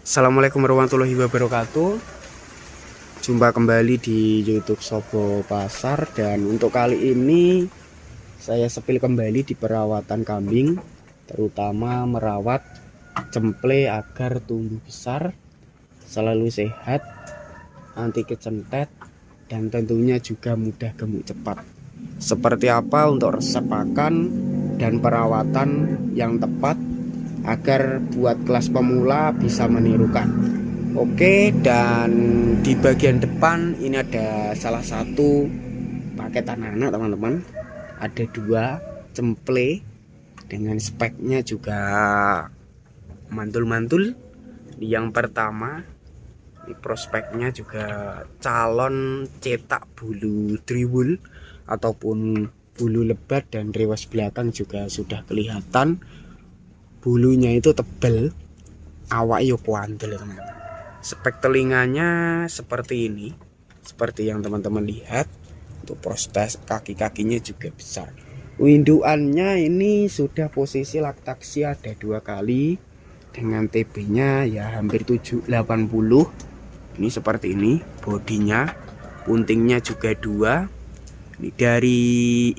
Assalamualaikum warahmatullahi wabarakatuh. Jumpa kembali di YouTube Sobo Pasar, dan untuk kali ini saya sepil kembali di perawatan kambing, terutama merawat cemple agar tumbuh besar, selalu sehat, anti kecentet, dan tentunya juga mudah gemuk cepat. Seperti apa untuk resep pakan dan perawatan yang tepat agar buat kelas pemula bisa menirukan. Oke, dan di bagian depan ini ada salah satu paketan anak teman-teman. Ada dua cemple dengan speknya juga mantul-mantul. Yang pertama, ini prospeknya juga calon cetak bulu triwul ataupun bulu lebat, dan rewas belakang juga sudah kelihatan. Bulunya itu tebal, awak yo kuantel teman-teman. Spek telinganya seperti ini, seperti yang teman-teman lihat. Untuk prostes kaki-kakinya juga besar. Indukannya ini sudah posisi laktasi ada 2 kali, dengan TB-nya ya hampir 780. Ini seperti ini bodinya, puntingnya juga 2. Ini dari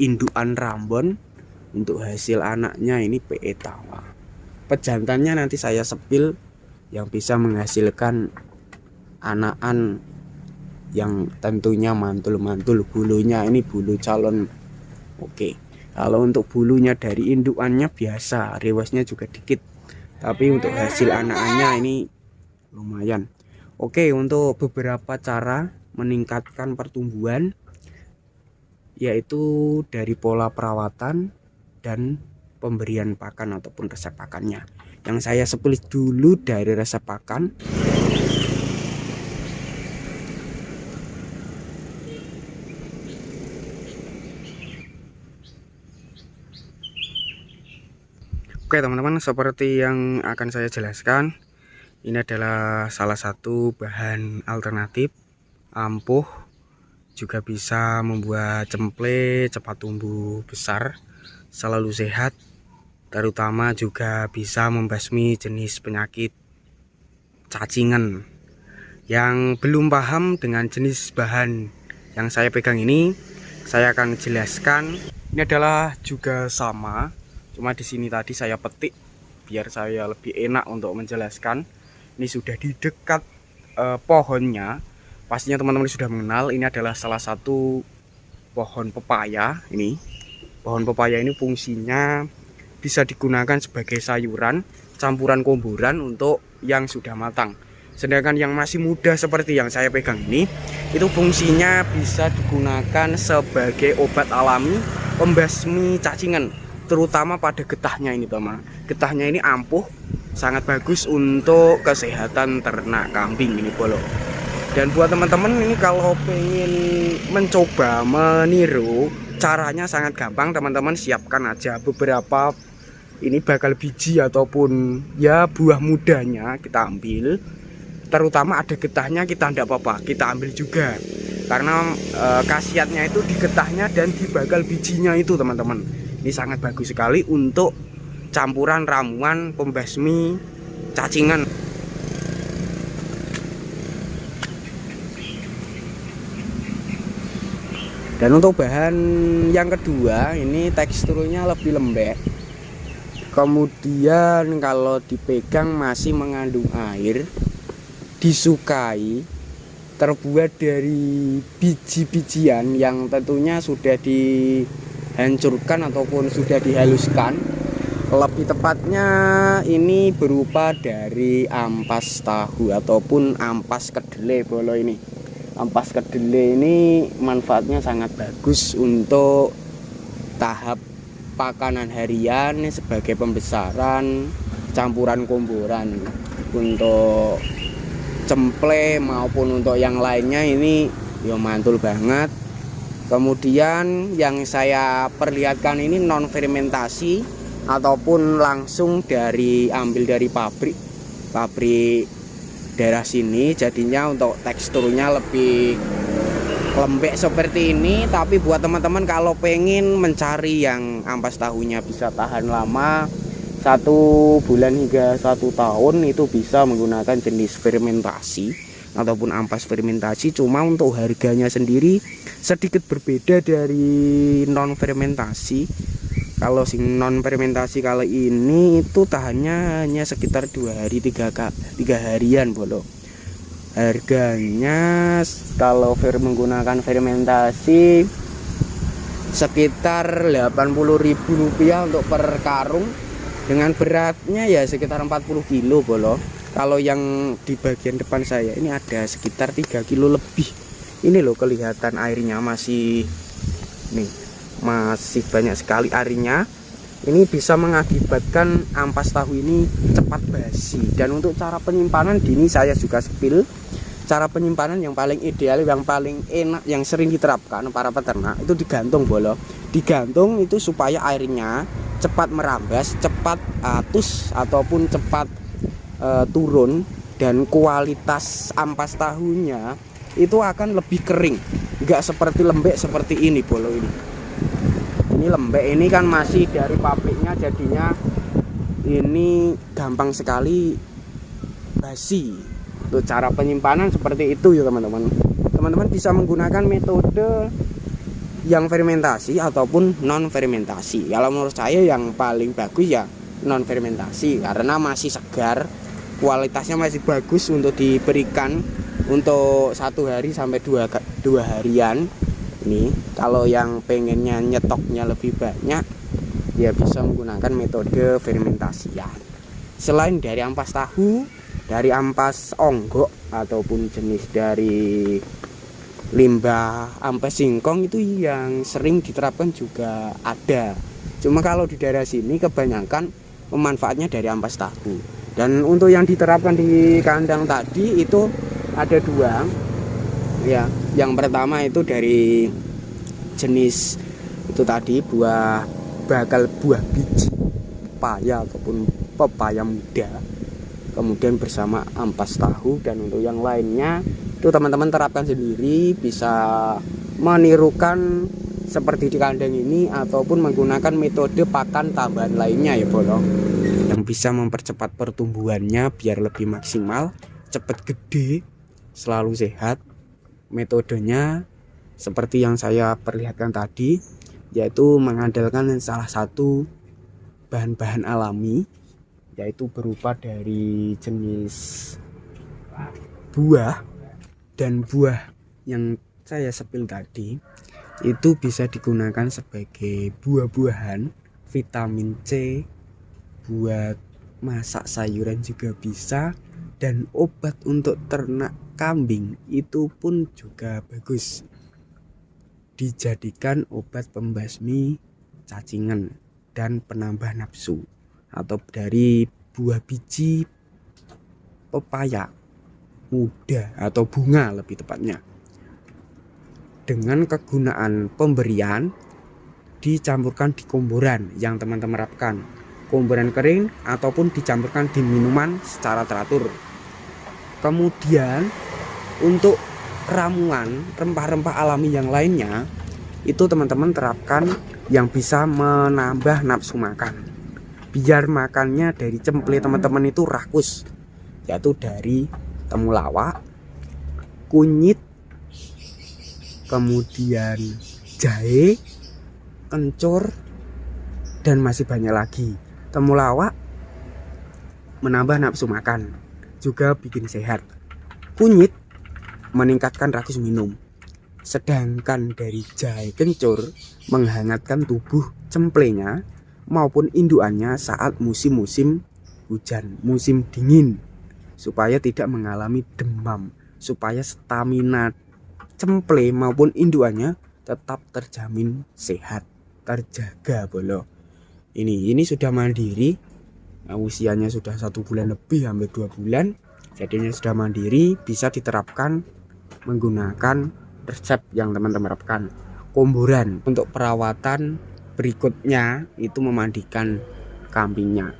indukan Rambon. Untuk hasil anaknya ini PE Tawa. Pejantannya nanti saya sepil yang bisa menghasilkan anakan yang tentunya mantul-mantul. Bulunya ini bulu calon. Oke, kalau untuk bulunya dari indukannya biasa, rewasnya juga dikit, tapi untuk hasil anakannya ini lumayan. Oke, untuk beberapa cara meningkatkan pertumbuhan, yaitu dari pola perawatan dan pemberian pakan ataupun resep pakannya. Yang saya sepil dulu dari resep pakan. Oke teman-teman, seperti yang akan saya jelaskan, ini adalah salah satu bahan alternatif ampuh, juga bisa membuat cemple cepat tumbuh besar, selalu sehat, terutama juga bisa membasmi jenis penyakit cacingan. Yang belum paham dengan jenis bahan yang saya pegang ini, saya akan jelaskan. Ini adalah juga sama, cuma di sini tadi saya petik biar saya lebih enak untuk menjelaskan. Ini sudah di dekat pohonnya. Pastinya teman-teman sudah mengenal, ini adalah salah satu pohon pepaya. Ini pohon pepaya ini fungsinya bisa digunakan sebagai sayuran, campuran komboran untuk yang sudah matang. Sedangkan yang masih muda seperti yang saya pegang ini, itu fungsinya bisa digunakan sebagai obat alami pembasmi cacingan, terutama pada getahnya ini teman. Getahnya ini ampuh, sangat bagus untuk kesehatan ternak kambing ini bolo. Dan buat teman-teman ini kalau pengen mencoba meniru, caranya sangat gampang teman-teman. Siapkan aja beberapa ini bakal biji ataupun ya buah mudanya kita ambil, terutama ada getahnya kita tidak apa-apa, kita ambil juga, karena khasiatnya itu di getahnya dan di bakal bijinya itu teman-teman. Ini sangat bagus sekali untuk campuran ramuan pembasmi cacingan. Dan untuk bahan yang kedua, ini teksturnya lebih lembek, kemudian kalau dipegang masih mengandung air, disukai, terbuat dari biji-bijian yang tentunya sudah dihancurkan ataupun sudah dihaluskan. Lebih tepatnya ini berupa dari ampas tahu ataupun ampas kedelai bolo ini. Ampas kedelai ini manfaatnya sangat bagus untuk tahap pakanan harian sebagai pembesaran, campuran komboran untuk cemple maupun untuk yang lainnya. Ini ya mantul banget. Kemudian yang saya perlihatkan ini non fermentasi ataupun langsung ambil dari pabrik daerah sini, jadinya untuk teksturnya lebih lembek seperti ini. Tapi buat teman-teman kalau pengen mencari yang ampas tahunya bisa tahan lama, 1 bulan hingga 1 tahun itu bisa menggunakan jenis fermentasi ataupun ampas fermentasi. Cuma untuk harganya sendiri sedikit berbeda dari non fermentasi. Kalau sing non fermentasi kali ini itu tahannya hanya sekitar 2 hari 3 harian bolo. Harganya kalau menggunakan fermentasi sekitar Rp80.000 untuk per karung, dengan beratnya ya sekitar 40 kilo bolo. Kalau yang di bagian depan saya ini ada sekitar 3 kilo lebih. Ini loh, kelihatan airnya masih nih, masih banyak sekali airnya. Ini bisa mengakibatkan ampas tahu ini cepat basi. Dan untuk cara penyimpanan dini saya juga spill. Cara penyimpanan yang paling ideal, yang paling enak, yang sering diterapkan para peternak itu digantung bolo. Digantung itu supaya airnya cepat merambat, cepat atus ataupun cepat turun, dan kualitas ampas tahunya itu akan lebih kering, nggak seperti lembek seperti ini bolo. Ini lembek, ini kan masih dari pabriknya, jadinya ini gampang sekali basi. Untuk cara penyimpanan seperti itu ya teman-teman. Teman-teman bisa menggunakan metode yang fermentasi ataupun non fermentasi. Kalau menurut saya yang paling bagus ya non fermentasi, karena masih segar, kualitasnya masih bagus untuk diberikan untuk 1 hari sampai 2 harian. Ini kalau yang pengennya nyetoknya lebih banyak ya bisa menggunakan metode fermentasian. Selain dari ampas tahu, dari ampas onggok ataupun jenis dari limbah ampas singkong itu yang sering diterapkan juga ada. Cuma kalau di daerah sini kebanyakan pemanfaatnya dari ampas tahu. Dan untuk yang diterapkan di kandang tadi itu ada 2 ya. Yang pertama itu dari jenis itu tadi buah biji pepaya ataupun pepaya muda, kemudian bersama ampas tahu. Dan untuk yang lainnya itu teman-teman terapkan sendiri, bisa menirukan seperti di kandang ini ataupun menggunakan metode pakan tambahan lainnya ya bolo, yang bisa mempercepat pertumbuhannya biar lebih maksimal, cepat gede, selalu sehat. Metodenya seperti yang saya perlihatkan tadi, yaitu mengandalkan salah satu bahan-bahan alami, yaitu berupa dari jenis buah. Dan buah yang saya sepil tadi itu bisa digunakan sebagai buah-buahan, vitamin C, buat masak sayuran juga bisa, dan obat untuk ternak kambing itu pun juga bagus, dijadikan obat pembasmi cacingan dan penambah nafsu. Atau dari buah biji pepaya muda atau bunga lebih tepatnya, dengan kegunaan pemberian dicampurkan di komboran yang teman-teman terapkan, komboran kering ataupun dicampurkan di minuman secara teratur. Kemudian untuk ramuan rempah-rempah alami yang lainnya itu teman-teman terapkan yang bisa menambah nafsu makan, biar makannya dari cemple teman-teman itu rakus, yaitu dari temulawak, kunyit, kemudian jahe, kencur, dan masih banyak lagi. Temulawak menambah nafsu makan, juga bikin sehat. Kunyit meningkatkan rakus minum. Sedangkan dari jahe kencur menghangatkan tubuh cemplenya maupun indukannya saat musim-musim hujan, musim dingin, supaya tidak mengalami demam, supaya stamina cemple maupun indukannya tetap terjamin sehat, terjaga bolo. Ini sudah mandiri, usianya sudah 1 bulan lebih, hampir 2 bulan. Jadinya sudah mandiri, bisa diterapkan menggunakan resep yang teman-teman terapkan. Komboran untuk perawatan berikutnya itu memandikan kambingnya.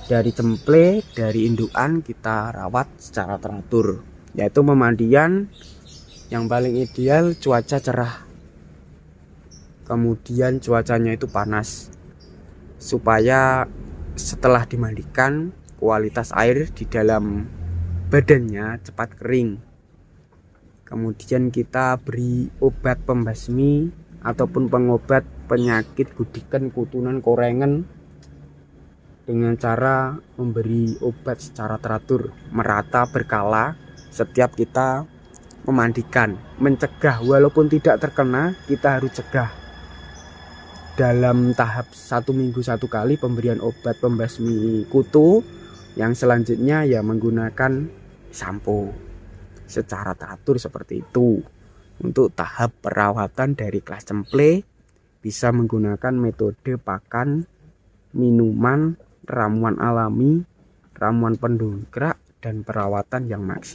Dari cemple, dari indukan kita rawat secara teratur, yaitu pemandian yang paling ideal cuaca cerah, kemudian cuacanya itu panas, supaya setelah dimandikan, kualitas air di dalam badannya cepat kering. Kemudian kita beri obat pembasmi ataupun pengobat penyakit gudikan, kutunan, korengan dengan cara memberi obat secara teratur, merata, berkala setiap kita memandikan. Mencegah, walaupun tidak terkena, kita harus cegah. Dalam tahap 1 minggu 1 kali pemberian obat pembasmi kutu, yang selanjutnya ya menggunakan sampo secara teratur seperti itu. Untuk tahap perawatan dari kelas cemple bisa menggunakan metode pakan, minuman, ramuan alami, ramuan pendongkrak, dan perawatan yang maksimal.